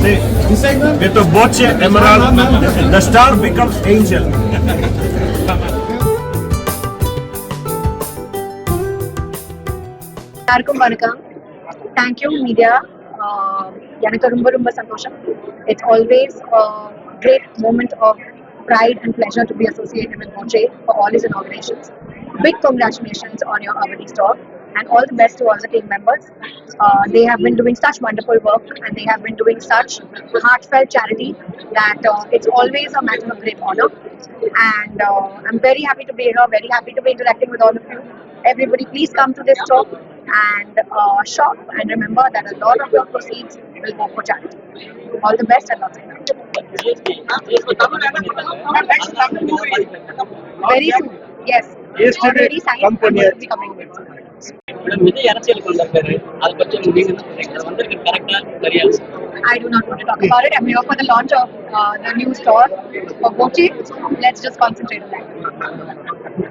See, with the Boche Emerald, the star becomes angel. எல்லாருக்கும் வணக்கம். Thank you media. எனக்கு ரொம்ப ரொம்ப சந்தோஷம். It's always great moment of pride and pleasure to be associated with Boche for all his inaugurations. Big congratulations on your Avani store and all the best to all the team members. They have been doing such wonderful work and they have been doing such heartfelt charity that it's always a matter of great honor. And I'm very happy to be here, very happy to be interacting with all of you. Everybody, please come to this store and shop and remember that a lot of your proceeds will go for charity. All the best and lots of love. Very soon, yes. Already signed and will be coming with. Vijay அரசியலுக்கு வந்திருக்காரு, அதை பற்றி நீங்க என்ன சொல்றீங்க? அது வந்திருக்கு கரெக்டா சரியா? I do not want to talk about it. I'm here for the launch of the new store for Boche. Let's just concentrate on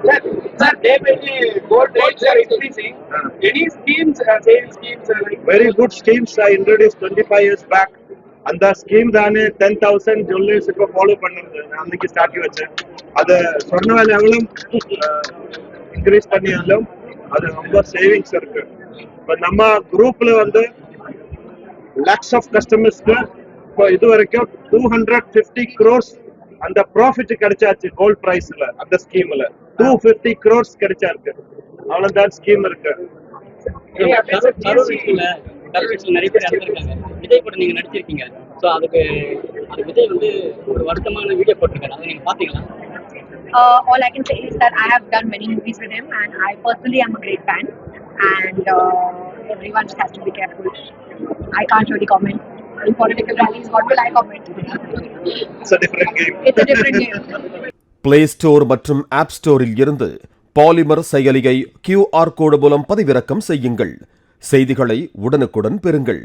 that. Sir, day by day, gold rates are increasing. Any schemes, sales schemes? Very good schemes I introduced 25 years back. அந்த scheme தானே 10,000 jewellers இப்போ follow பண்ணுறது. நான் அன்னைக்கு start வச்சேன். அதை சொன்ன வேலை எவ்வளோ இன்க்ரீஸ் பண்ணியாலும் அது ரொம்ப சேவிங்ஸ் இருக்கு. இப்போ நம்ம குரூப்ல வந்து லேக்ஸ் ஆஃப் கஸ்டமர்ஸ்க்கு இப்போ இது வரைக்கும் 250 crores அந்த ப்ராஃபிட் கிடைச்சாச்சு. கோல்ட் பிரைஸ்ல அந்த ஸ்கீம்ல 250 crores கிடைச்சாருக்கு. அவ்வளவுதான் ஸ்கீம் இருக்கு. நிறைய பேர் இறந்துருக்காங்க. விஜய் கூட நீங்க நடிச்சிருக்கீங்க. ஸோ அதுக்கு விஜய் வந்து ஒரு வருத்தமான வீடியோ போட்டிருக்காரு. அதை நீங்க பாத்தீங்களா? All I can say is that I have done many movies with him and I personally am a great fan and everyone just has to be careful. I can't really comment. In political rallies, what will I comment? It's a different game. It's a different game. Play store மற்றும் app ஸ்டோரில் இருந்து polymer செயலியை QR கோடு மூலம் பதிவிறக்கம் செய்யுங்கள். செய்திகளை உடனுக்குடன் பெறுங்கள்.